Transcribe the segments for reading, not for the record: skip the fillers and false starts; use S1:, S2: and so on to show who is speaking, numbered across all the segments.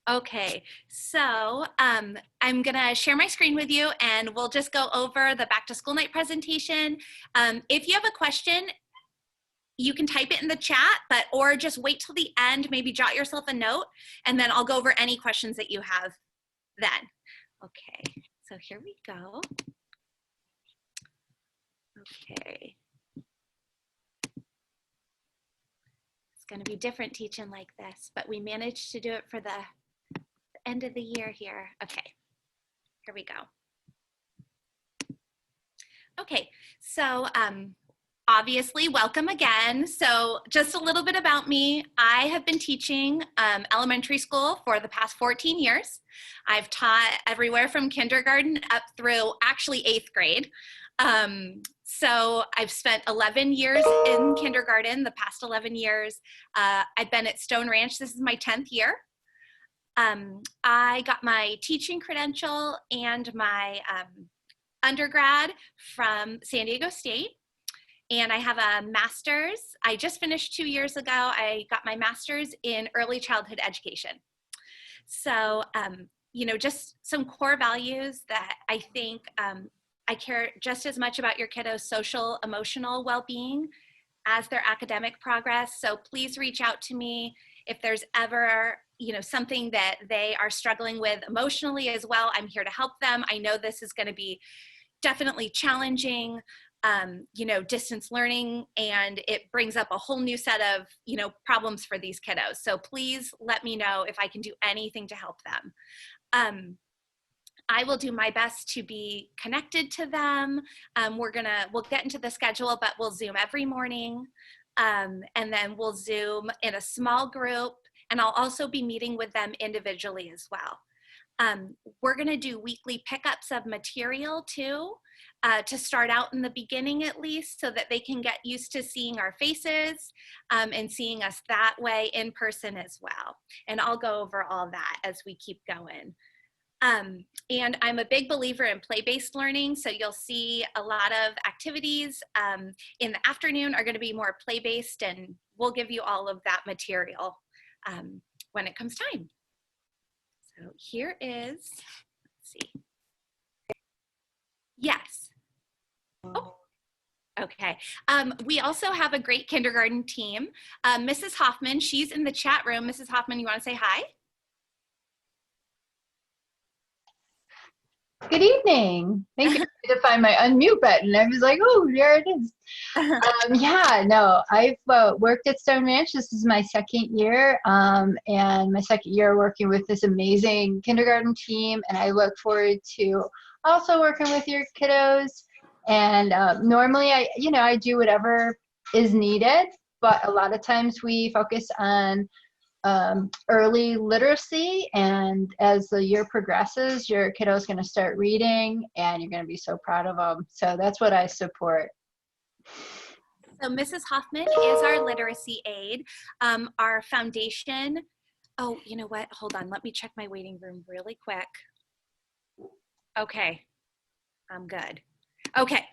S1: Okay, so I'm gonna share my screen with you and we'll just go over the back to school night presentation. If you have a question, you can type it in the chat, or just wait till the end, maybe jot yourself a note, and then I'll go over any questions that you have then. Okay, so here we go. Okay. It's gonna be different teaching like this, but we managed to do it for the end of the year here. Okay, here we go. Okay, so obviously, welcome again. So just a little bit about me. I have been teaching elementary school for the past 14 years. I've taught everywhere from kindergarten up through actually 8th grade. So I've spent 11 years in kindergarten, the past 11 years. I've been at Stone Ranch. This is my 10th year. I got my teaching credential and my undergrad from San Diego State. And I have a master's. I just finished 2 years ago. I got my master's in early childhood education. So, you know, just some core values that I think I care just as much about your kiddos' social, emotional well-being as their academic progress. So please reach out to me if there's ever, you know, something that they are struggling with emotionally as well. I'm here to help them. I know this is going to be definitely challenging. You know, distance learning, and it brings up a whole new set of, you know, problems for these kiddos. So please let me know if I can do anything to help them. I will do my best to be connected to them. We'll get into the schedule, but we'll Zoom every morning. And then we'll Zoom in a small group, and I'll also be meeting with them individually as well. We're gonna do weekly pickups of material too, to start out in the beginning at least, so that they can get used to seeing our faces and seeing us that way in person as well. And I'll go over all that as we keep going. And I'm a big believer in play-based learning, so you'll see a lot of activities in the afternoon are gonna be more play-based, and we'll give you all of that material when it comes time. So here is, let's see. Yes. Oh, okay. We also have a great kindergarten team. Mrs. Hoffman, she's in the chat room. Mrs. Hoffman, you want to say hi?
S2: Good evening. Thank you to find my unmute button. I was like, oh, there it is. Yeah, no, I've worked at Stone Ranch. This is my 2nd year, and my 2nd year working with this amazing kindergarten team. And I look forward to also working with your kiddos. And normally, I do whatever is needed, but a lot of times we focus on early literacy, and as the year progresses, your kiddo is going to start reading and you're going to be so proud of them. So that's what I support.
S1: So Mrs. Hoffman is our literacy aide. Our foundation, oh, you know what? Hold on, let me check my waiting room really quick. Okay, I'm good. Okay,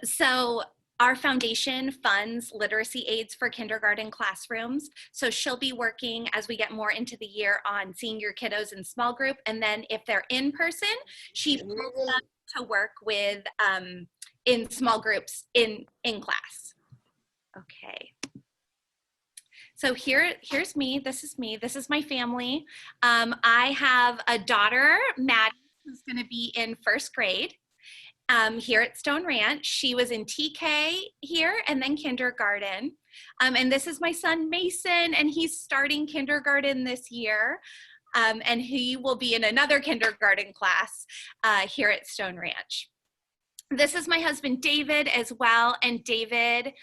S1: so our foundation funds literacy aids for kindergarten classrooms. So she'll be working as we get more into the year on seeing your kiddos in small group. And then if they're in person, she pulls them to work with in small groups in class. Okay. So here's me. This is me. This is my family. I have a daughter, Maddie, who's going to be in 1st grade. Here at Stone Ranch. She was in TK here and then kindergarten. And this is my son Mason, and he's starting kindergarten this year. And he will be in another kindergarten class here at Stone Ranch. This is my husband David as well, and David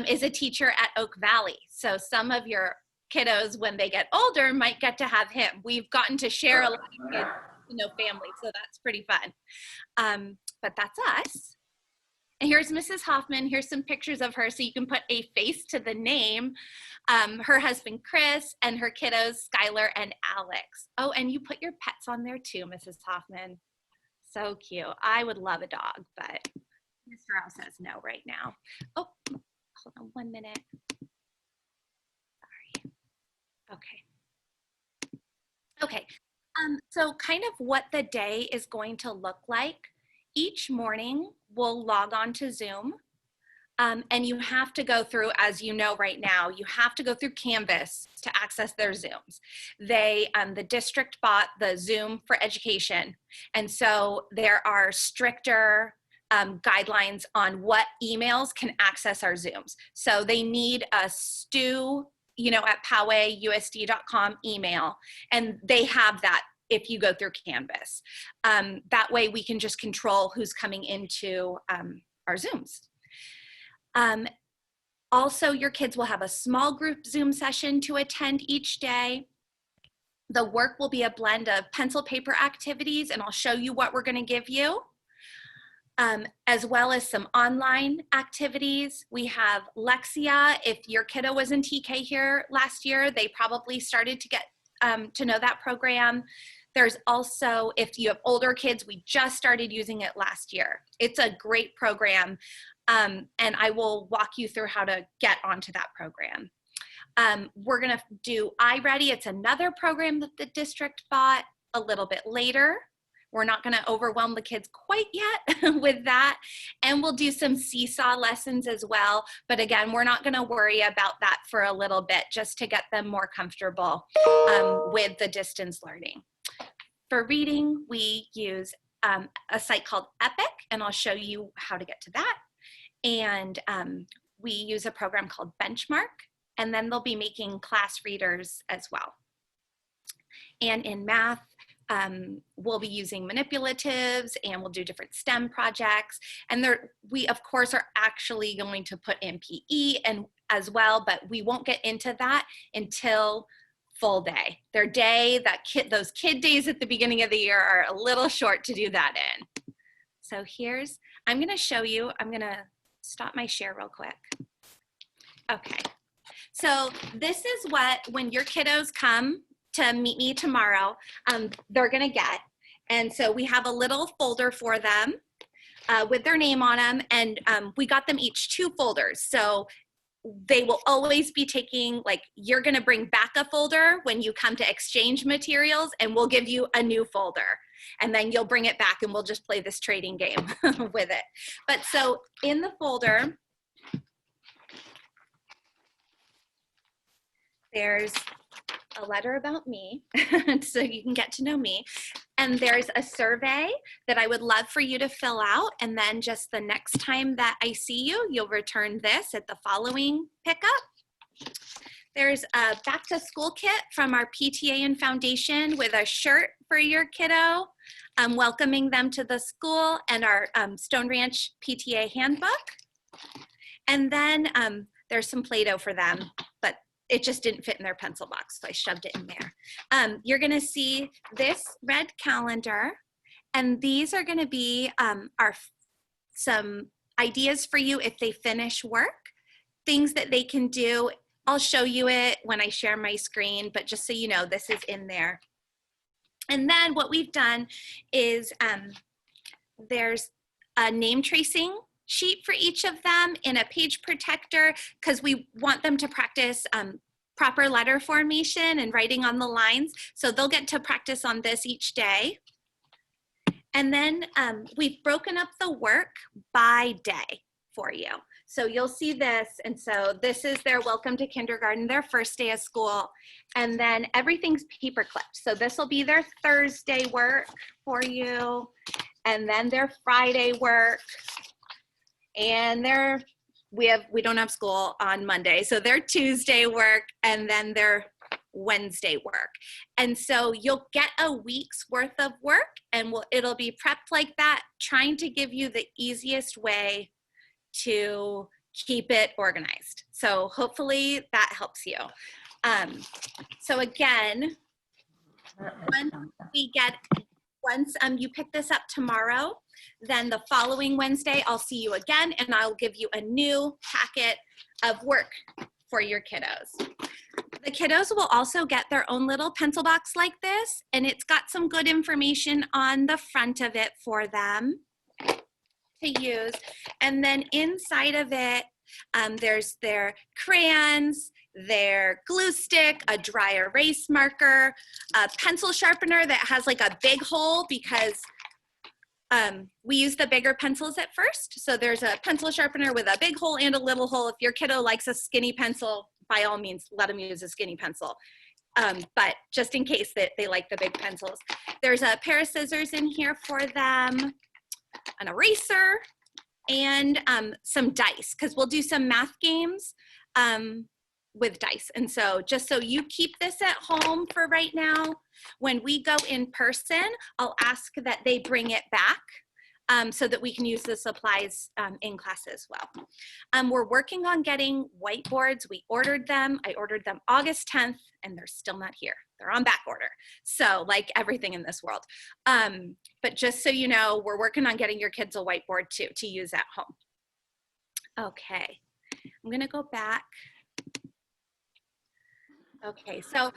S1: is a teacher at Oak Valley. So some of your kiddos, when they get older, might get to have him. We've gotten to share a lot of kids, family, so that's pretty fun. But that's us. And here's Mrs. Hoffman. Here's some pictures of her so you can put a face to the name. Her husband, Chris, and her kiddos, Skylar and Alex. Oh, and you put your pets on there too, Mrs. Hoffman. So cute. I would love a dog, but Mr. Al says no right now. Oh, hold on 1 minute. Sorry. Okay. Okay, so kind of what the day is going to look like. Each morning, we'll log on to Zoom. And you have to go through, as you know right now, you have to go through Canvas to access their Zooms. The district bought the Zoom for Education. And so there are stricter guidelines on what emails can access our Zooms. So they need a Stu, at powayusd.com email, and they have that if you go through Canvas. That way we can just control who's coming into our Zooms. Also, your kids will have a small group Zoom session to attend each day. The work will be a blend of pencil paper activities, and I'll show you what we're going to give you, as well as some online activities. We have Lexia. If your kiddo was in TK here last year, they probably started to get to know that program. There's also, if you have older kids, we just started using it last year. It's a great program. And I will walk you through how to get onto that program. We're gonna do iReady. It's another program that the district bought a little bit later. We're not gonna overwhelm the kids quite yet with that. And we'll do some Seesaw lessons as well. But again, we're not gonna worry about that for a little bit, just to get them more comfortable with the distance learning. For reading, we use a site called Epic, and I'll show you how to get to that. And we use a program called Benchmark, and then they'll be making class readers as well. And in math, we'll be using manipulatives, and we'll do different STEM projects. And we, of course, are actually going to put in PE and as well, but we won't get into that until full day. Those kid days at the beginning of the year are a little short to do that in. So I'm going to show you, I'm going to stop my share real quick. Okay, so this is what, when your kiddos come to meet me tomorrow, they're gonna get. And so we have a little folder for them with their name on them, and we got them each 2 folders. So they will always be taking, you're gonna bring back a folder when you come to exchange materials, and we'll give you a new folder. And then you'll bring it back, and we'll just play this trading game with it. But so in the folder, there's a letter about me, so you can get to know me. And there's a survey that I would love for you to fill out. And then just the next time that I see you, you'll return this at the following pickup. There's a back to school kit from our PTA and foundation with a shirt for your kiddo, welcoming them to the school, and our Stone Ranch PTA handbook. And then there's some Play-Doh for them, but it just didn't fit in their pencil box, so I shoved it in there. You're gonna see this red calendar, and these are gonna be some ideas for you if they finish work, things that they can do. I'll show you it when I share my screen, but just so you know, this is in there. And then what we've done is there's a name tracing sheet for each of them in a page protector, because we want them to practice proper letter formation and writing on the lines. So they'll get to practice on this each day. And then we've broken up the work by day for you. So you'll see this, and so this is their welcome to kindergarten, their first day of school, and then everything's paper clipped. So this will be their Thursday work for you, and then their Friday work, and we don't have school on Monday, so their Tuesday work, and then their Wednesday work. And so you'll get a week's worth of work, and it'll be prepped like that, trying to give you the easiest way to keep it organized. So hopefully that helps you. So again, once you pick this up tomorrow, then the following Wednesday, I'll see you again, and I'll give you a new packet of work for your kiddos. The kiddos will also get their own little pencil box like this, and it's got some good information on the front of it for them to use. And then inside of it, there's their crayons, their glue stick, a dry erase marker, a pencil sharpener that has like a big hole because we use the bigger pencils at first. So there's a pencil sharpener with a big hole and a little hole. If your kiddo likes a skinny pencil, by all means, let them use a skinny pencil. But just in case that they like the big pencils. There's a pair of scissors in here for them, an eraser, and some dice, because we'll do some math games with dice. And so just so you keep this at home for right now, when we go in person, I'll ask that they bring it back so that we can use the supplies in class as well. We're working on getting whiteboards. We ordered them. I ordered them August 10th, and they're still not here. They're on back order. So like everything in this world. But just so you know, we're working on getting your kids a whiteboard too to use at home. Okay, I'm gonna go back. Okay, so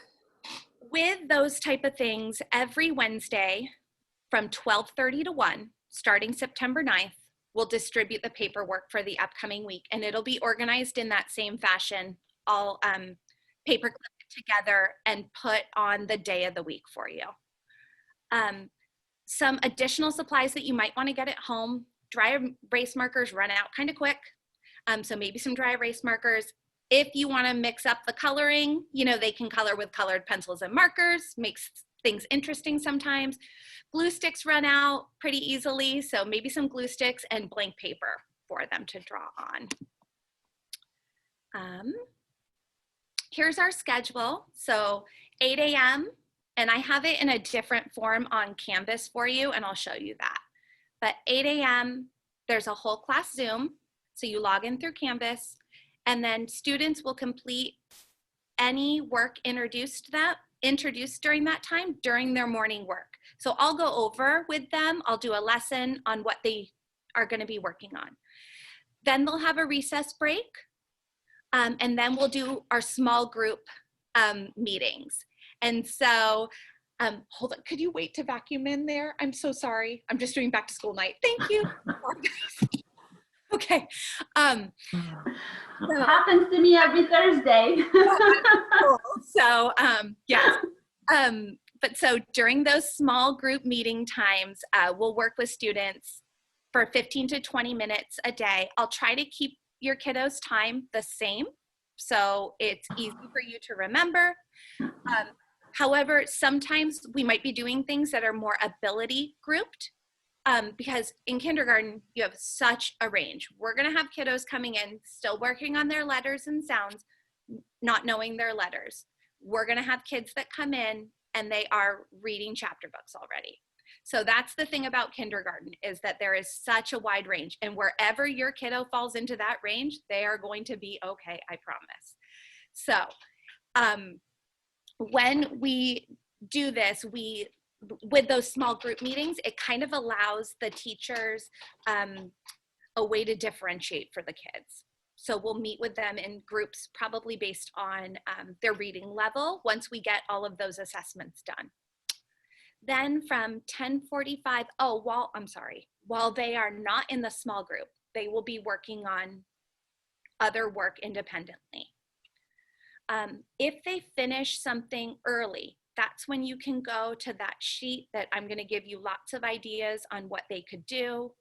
S1: with those type of things, every Wednesday from 12:30 to 1, starting September 9th, we'll distribute the paperwork for the upcoming week, and it'll be organized in that same fashion. I'll paper clip it together and put on the day of the week for you. Some additional supplies that you might want to get at home: dry erase markers run out kind of quick. So maybe some dry erase markers. If you want to mix up the coloring, you know, they can color with colored pencils and markers, makes things interesting sometimes. Glue sticks run out pretty easily, so maybe some glue sticks and blank paper for them to draw on. Here's our schedule. So 8 a.m., and I have it in a different form on Canvas for you, and I'll show you that. But 8 a.m., there's a whole class Zoom, so you log in through Canvas, and then students will complete any work introduced during that time during their morning work. So I'll go over with them. I'll do a lesson on what they are going to be working on. Then they'll have a recess break, and then we'll do our small group meetings. And so, hold on, could you wait to vacuum in there? I'm so sorry. I'm just doing back to school night. Thank you. Okay.
S3: It happens to me every Thursday.
S1: So, yeah. But so during those small group meeting times, we'll work with students for 15 to 20 minutes a day. I'll try to keep your kiddos' time the same, so it's easy for you to remember. However, sometimes we might be doing things that are more ability grouped. Because in kindergarten, you have such a range. We're gonna have kiddos coming in, still working on their letters and sounds, not knowing their letters. We're gonna have kids that come in and they are reading chapter books already. So that's the thing about kindergarten, is that there is such a wide range, and wherever your kiddo falls into that range, they are going to be okay, I promise. So when we do this, with those small group meetings, it kind of allows the teachers a way to differentiate for the kids. So we'll meet with them in groups, probably based on their reading level, once we get all of those assessments done. Then from 10:45, while they are not in the small group, they will be working on other work independently. If they finish something early, that's when you can go to that sheet that I'm going to give you lots of ideas on what they could do,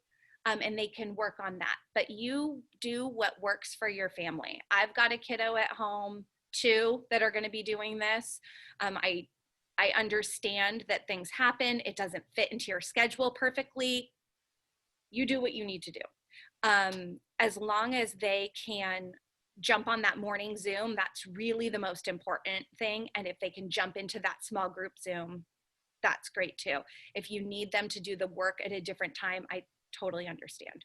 S1: and they can work on that. But you do what works for your family. I've got a kiddo at home too that are going to be doing this. I understand that things happen. It doesn't fit into your schedule perfectly. You do what you need to do. As long as they can jump on that morning Zoom, that's really the most important thing. And if they can jump into that small group Zoom, that's great too. If you need them to do the work at a different time, I totally understand.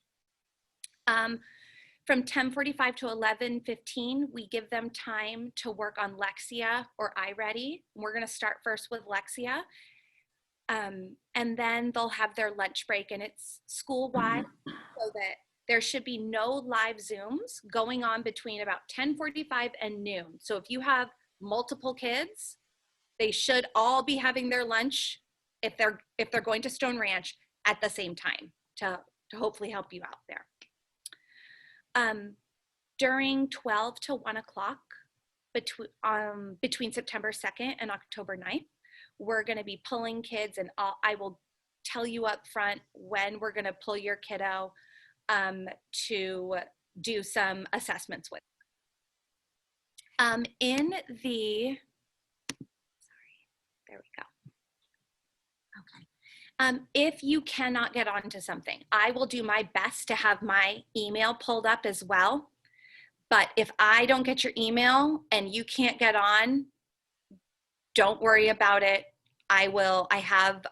S1: From 10:45 to 11:15, we give them time to work on Lexia or iReady. We're gonna start first with Lexia. And then they'll have their lunch break, and it's school-wide, so that there should be no live Zooms going on between about 10:45 and noon. So if you have multiple kids, they should all be having their lunch, if they're going to Stone Ranch, at the same time to hopefully help you out there. During 12 to 1 o'clock, between September 2nd and October 9th. We're going to be pulling kids, and I will tell you up front when we're going to pull your kiddo to do some assessments with. There we go. Okay. If you cannot get onto something, I will do my best to have my email pulled up as well. But if I don't get your email and you can't get on, don't worry about it. I have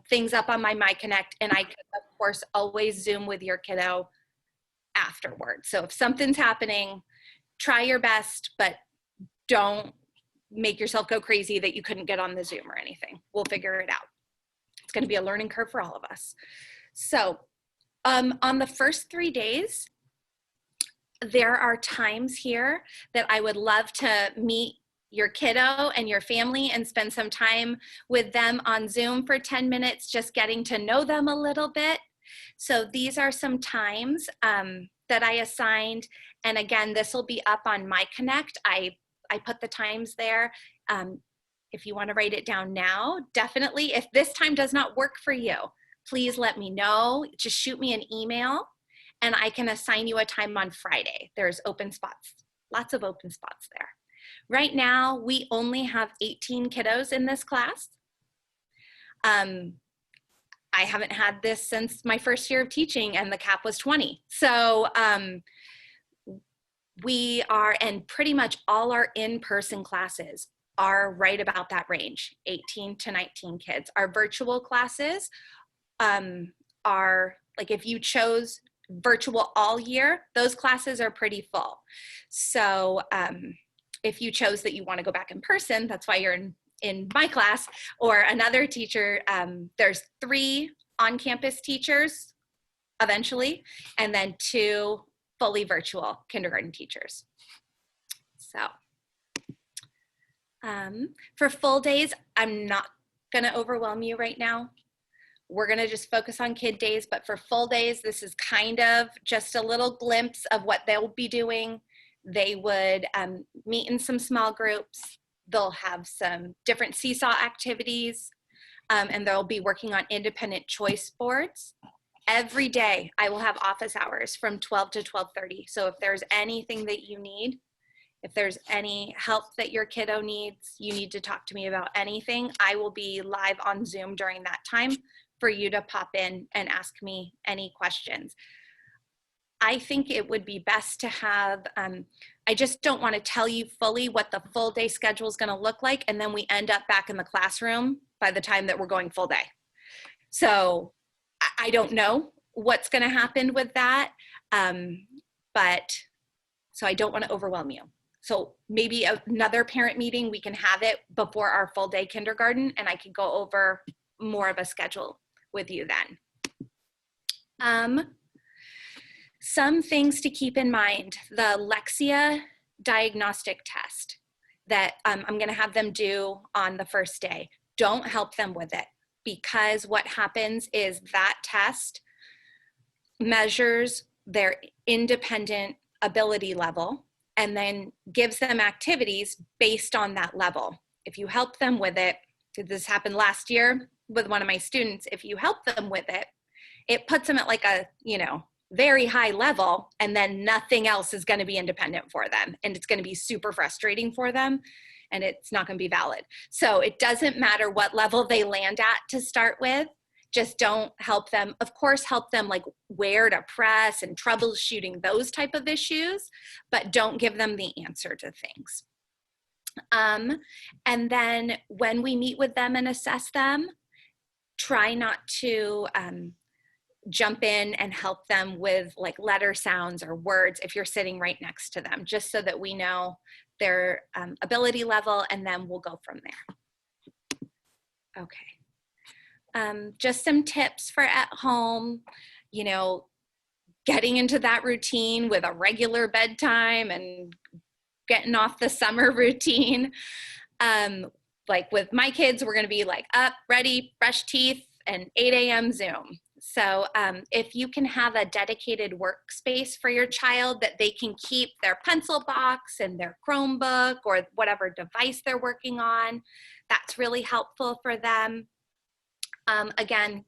S1: things up on my MyConnect, and I can, of course, always Zoom with your kiddo afterward. So if something's happening, try your best, but don't make yourself go crazy that you couldn't get on the Zoom or anything. We'll figure it out. It's going to be a learning curve for all of us. So on the first 3 days, there are times here that I would love to meet your kiddo and your family and spend some time with them on Zoom for 10 minutes, just getting to know them a little bit. So these are some times that I assigned. And again, this will be up on MyConnect. I put the times there. If you want to write it down now, definitely. If this time does not work for you, please let me know. Just shoot me an email and I can assign you a time on Friday. There's open spots, lots of open spots there. Right now, we only have 18 kiddos in this class. I haven't had this since my first year of teaching, and the cap was 20. So we are, and pretty much all our in-person classes are right about that range, 18 to 19 kids. Our virtual classes are, like, if you chose virtual all year, those classes are pretty full. So if you chose that you want to go back in person, that's why you're in my class or another teacher. There's 3 on-campus teachers eventually, and then 2 fully virtual kindergarten teachers. So for full days, I'm not going to overwhelm you right now. We're going to just focus on kid days, but for full days, this is kind of just a little glimpse of what they'll be doing. They would meet in some small groups. They'll have some different seesaw activities, and they'll be working on independent choice boards. Every day, I will have office hours from 12 to 12:30. So if there's anything that you need, if there's any help that your kiddo needs, you need to talk to me about anything, I will be live on Zoom during that time for you to pop in and ask me any questions. I think it would be best to have, I just don't want to tell you fully what the full day schedule is going to look like, and then we end up back in the classroom by the time that we're going full day. So I don't know what's going to happen with that, but so I don't want to overwhelm you. So maybe another parent meeting, we can have it before our full day kindergarten, and I can go over more of a schedule with you then. Some things to keep in mind: the Lexia diagnostic test that I'm going to have them do on the first day. Don't help them with it, because what happens is that test measures their independent ability level and then gives them activities based on that level. If you help them with it, this happened last year with one of my students, if you help them with it, it puts them at like a, very high level, and then nothing else is going to be independent for them. And it's going to be super frustrating for them, and it's not going to be valid. So it doesn't matter what level they land at to start with. Just don't help them. Of course, help them like where to press and troubleshooting those type of issues, but don't give them the answer to things. And then when we meet with them and assess them, try not to jump in and help them with like letter sounds or words if you're sitting right next to them, just so that we know their ability level, and then we'll go from there. Okay. Just some tips for at home, getting into that routine with a regular bedtime and getting off the summer routine. Like with my kids, we're going to be like up, ready, brush teeth, and 8 a.m. Zoom. So if you can have a dedicated workspace for your child that they can keep their pencil box and their Chromebook or whatever device they're working on, that's really helpful for them. Again,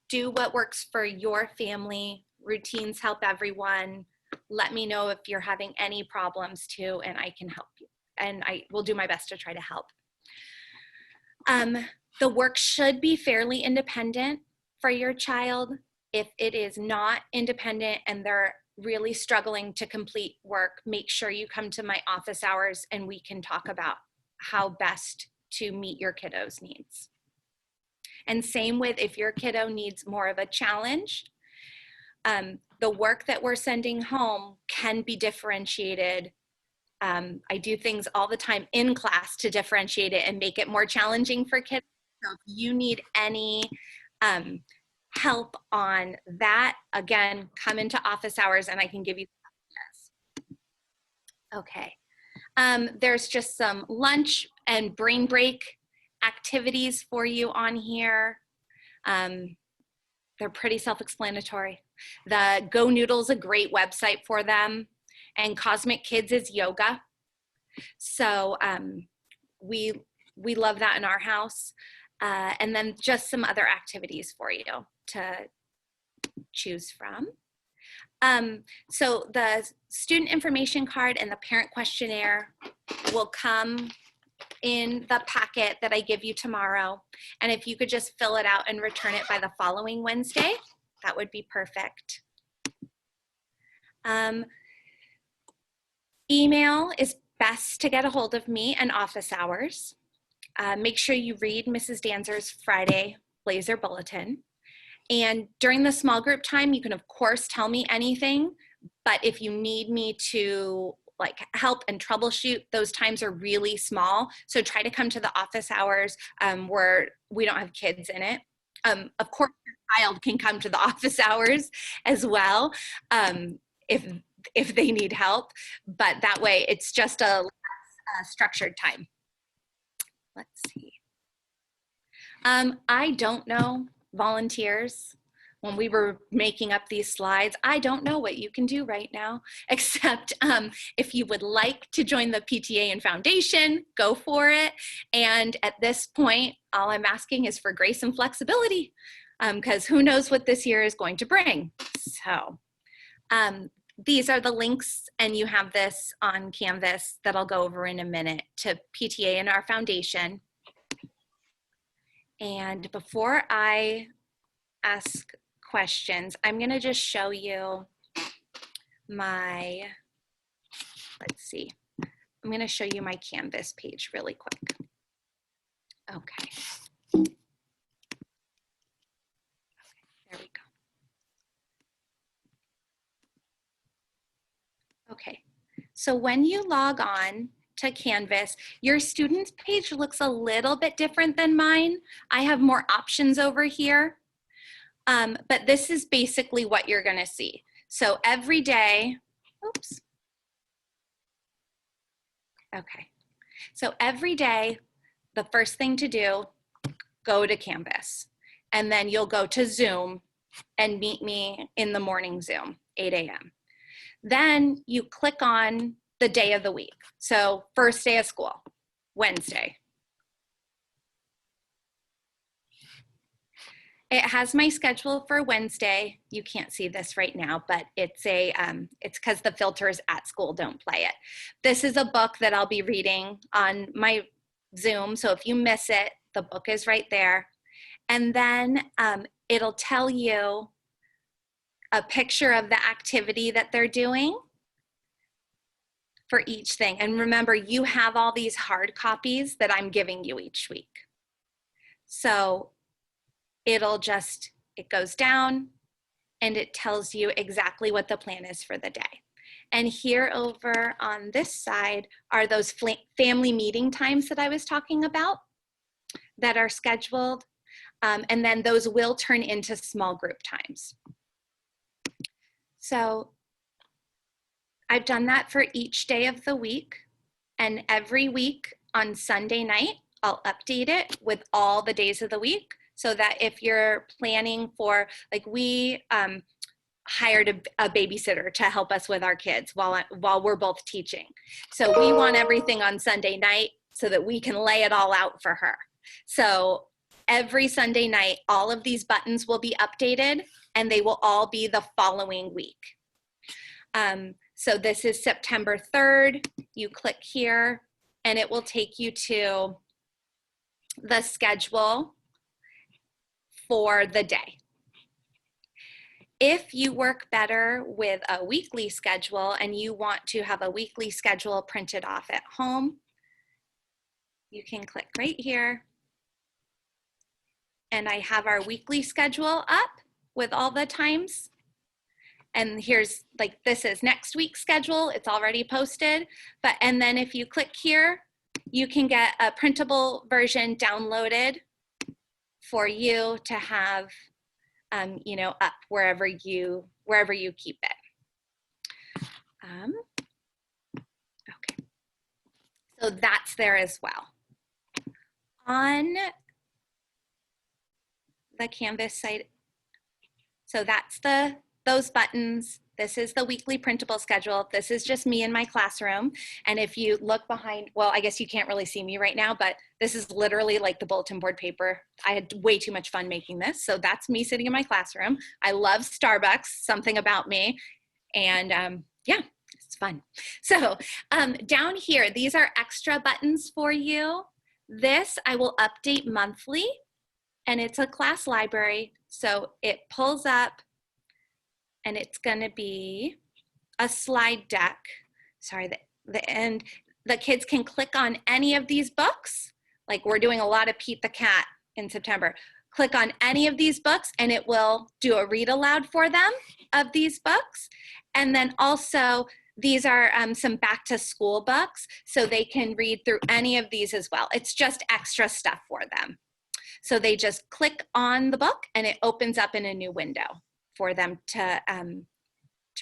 S1: do what works for your family. Routines help everyone. Let me know if you're having any problems too, and I can help you. And I will do my best to try to help. The work should be fairly independent for your child. If it is not independent and they're really struggling to complete work, make sure you come to my office hours and we can talk about how best to meet your kiddo's needs. And same with if your kiddo needs more of a challenge, the work that we're sending home can be differentiated. I do things all the time in class to differentiate it and make it more challenging for kids. So if you need any help on that, again, come into office hours and I can give you ideas. Okay, there's just some lunch and brain break activities for you on here. They're pretty self-explanatory. The Go Noodle's a great website for them, and Cosmic Kids is yoga. So we love that in our house. And then just some other activities for you to choose from. So the student information card and the parent questionnaire will come in the packet that I give you tomorrow. And if you could just fill it out and return it by the following Wednesday, that would be perfect. Email is best to get a hold of me and office hours. Make sure you read Mrs. Danzer's Friday Blazer Bulletin. And during the small group time, you can of course tell me anything, but if you need me to like help and troubleshoot, those times are really small. So try to come to the office hours where we don't have kids in it. Of course, your child can come to the office hours as well if they need help, but that way it's just a structured time. Let's see. I don't know, volunteers, when we were making up these slides, I don't know what you can do right now, except if you would like to join the PTA and Foundation, go for it. And at this point, all I'm asking is for grace and flexibility, because who knows what this year is going to bring. So these are the links, and you have this on Canvas that I'll go over in a minute, to PTA and our foundation. And before I ask questions, I'm going to just show you my, let's see, I'm going to show you my Canvas page really quick. Okay. There we go. Okay, so when you log on to Canvas, your students page looks a little bit different than mine. I have more options over here, but this is basically what you're gonna see. So every day, oops. Okay, so every day, the first thing to do, go to Canvas, and then you'll go to Zoom and meet me in the morning Zoom, 8 a.m. Then you click on the day of the week. So first day of school, Wednesday. It has my schedule for Wednesday. You can't see this right now, but it's because the filters at school don't play it. This is a book that I'll be reading on my Zoom. So if you miss it, the book is right there. And then it'll tell you a picture of the activity that they're doing for each thing. And remember, you have all these hard copies that I'm giving you each week. So it goes down and it tells you exactly what the plan is for the day. And here over on this side are those family meeting times that I was talking about that are scheduled. And then those will turn into small group times. So I've done that for each day of the week, and every week on Sunday night, I'll update it with all the days of the week so that if you're planning for, like we hired a babysitter to help us with our kids while we're both teaching. So we want everything on Sunday night so that we can lay it all out for her. So every Sunday night, all of these buttons will be updated and they will all be the following week. So this is September 3rd. You click here and it will take you to the schedule for the day. If you work better with a weekly schedule and you want to have a weekly schedule printed off at home, you can click right here. And I have our weekly schedule up with all the times. And here's, like, this is next week's schedule. It's already posted. And then if you click here, you can get a printable version downloaded for you to have, you know, up wherever you keep it. Okay, so that's there as well. On the Canvas site, so that's those buttons. This is the weekly printable schedule. This is just me in my classroom. And if you look behind, well, I guess you can't really see me right now, but this is literally like the bulletin board paper. I had way too much fun making this. So that's me sitting in my classroom. I love Starbucks, something about me. And yeah, it's fun. So down here, these are extra buttons for you. This I will update monthly, and it's a class library. So it pulls up, and it's gonna be a slide deck. Sorry, and the kids can click on any of these books. Like we're doing a lot of Pete the Cat in September. Click on any of these books and it will do a read aloud for them of these books. And then also these are some back to school books, so they can read through any of these as well. It's just extra stuff for them. So they just click on the book and it opens up in a new window for them to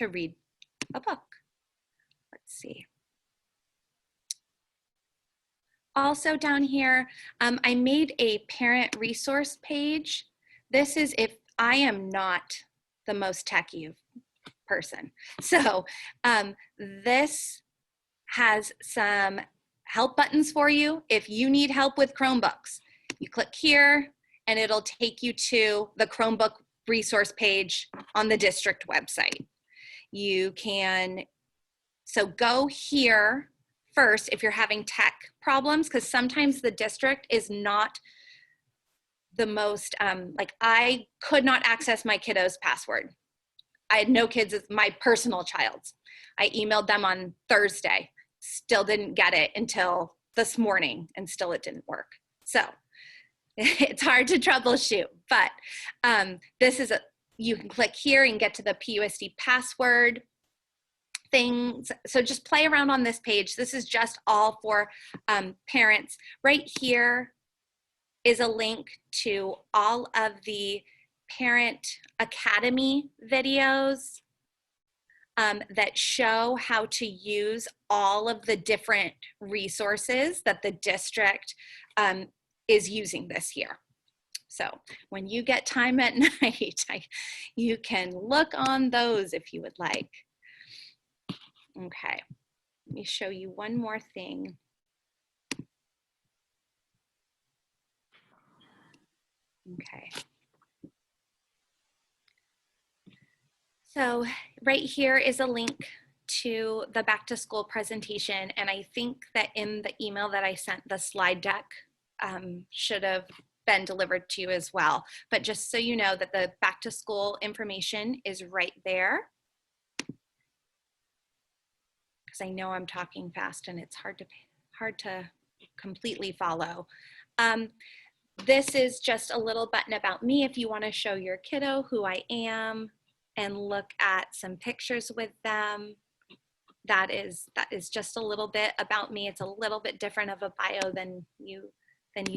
S1: read a book. Let's see. Also down here, I made a parent resource page. This is if I am not the most techie person. So this has some help buttons for you. If you need help with Chromebooks, you click here and it'll take you to the Chromebook resource page on the district website. You can, so go here first if you're having tech problems, because sometimes the district is not the most, like I could not access my kiddo's password. I had no kids, my personal child's. I emailed them on Thursday, still didn't get it until this morning, and still it didn't work. So it's hard to troubleshoot, but this is you can click here and get to the PUSD password things. So just play around on this page. This is just all for parents. Right here is a link to all of the Parent Academy videos that show how to use all of the different resources that the district is using this year. So when you get time at night, you can look on those if you would like. Okay, let me show you one more thing. Okay. So right here is a link to the back to school presentation. And I think that in the email that I sent, the slide deck should have been delivered to you as well. But just so you know that the back to school information is right there. Because I know I'm talking fast and it's hard to completely follow. This is just a little button about me if you want to show your kiddo who I am and look at some pictures with them. That is just a little bit about me. It's a little bit different of a bio than you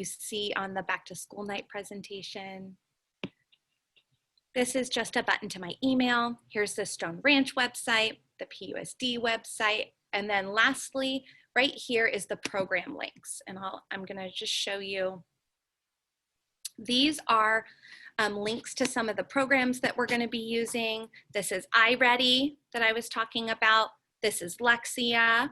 S1: see on the back to school night presentation. This is just a button to my email. Here's the Stone Ranch website, the PUSD website, and then lastly, right here is the program links. And I'm gonna just show you These are links to some of the programs that we're going to be using. This is iReady that I was talking about. This is Lexia.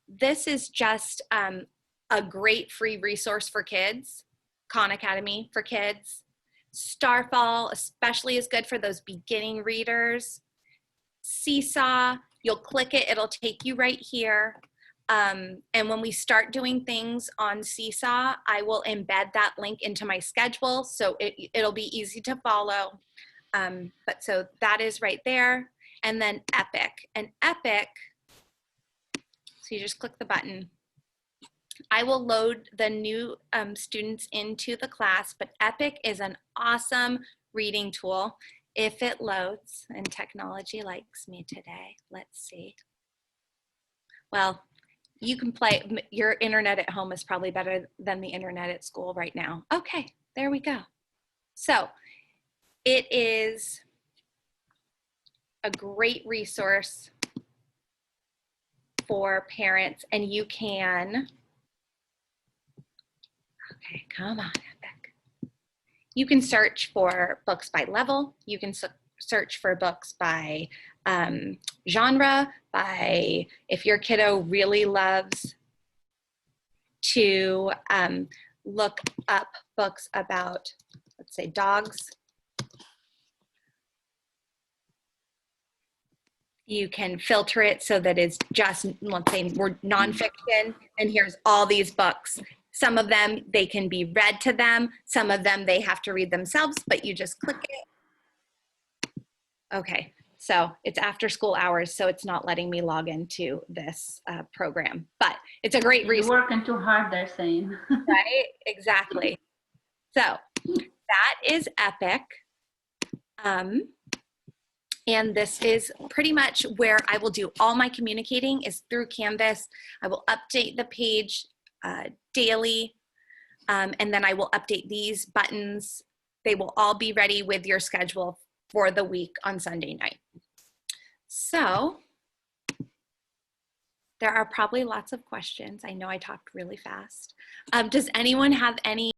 S1: This is just a great free resource for kids. Khan Academy for kids. Starfall especially is good for those beginning readers. Seesaw, you'll click it, it'll take you right here. And when we start doing things on Seesaw, I will embed that link into my schedule, so it'll be easy to follow. But so that is right there. And then Epic. And Epic, so you just click the button. I will load the new students into the class, but Epic is an awesome reading tool. If it loads, and technology likes me today, let's see. Well, you can play, your internet at home is probably better than the internet at school right now. Okay, there we go. So it is a great resource for parents, and you can, okay, come on, Epic. You can search for books by level. You can search for books by genre, by if your kiddo really loves to look up books about, let's say, dogs. You can filter it so that it's just, let's say, more nonfiction, and here's all these books. Some of them, they can be read to them. Some of them, they have to read themselves, but you just click it. Okay, so it's after school hours, so it's not letting me log into this program, but it's a great resource.
S3: You're working too hard, they're saying.
S1: Right, exactly. So that is Epic. And this is pretty much where I will do all my communicating is through Canvas. I will update the page daily, and then I will update these buttons. They will all be ready with your schedule for the week on Sunday night. So there are probably lots of questions. I know I talked really fast. Does anyone have any